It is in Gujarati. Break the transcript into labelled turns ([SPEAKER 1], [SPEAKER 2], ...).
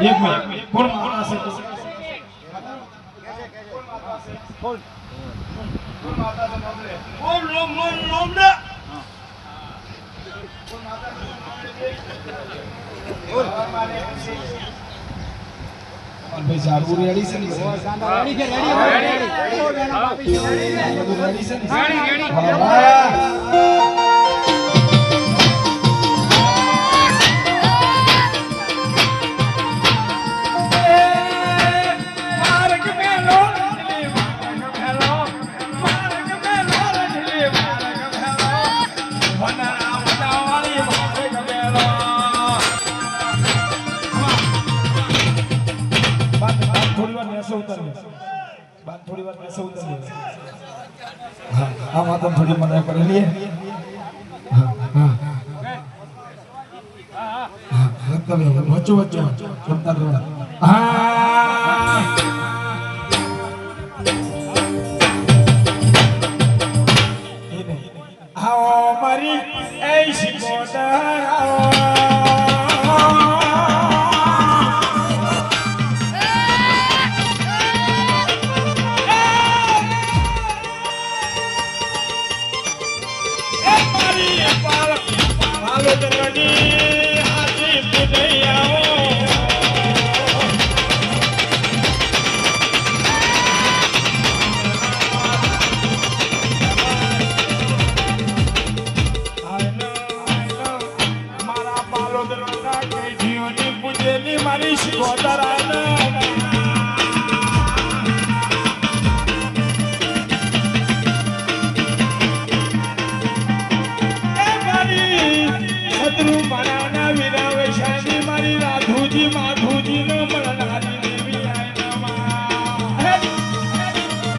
[SPEAKER 1] એક મિનિટ કોણ માણસ છે કોણ માતા છે નોંધે કોણ નોંધે કોણ માતા ભાઈ સારું રેડી છે ને થોડી વાર મેં સૌ તમને હા આ માતા થોડી મને કરી લે હા હા હા તમે વચ્ચે જમતા રહો હા આવો મારી એસી બોર્ડર આવો Halo,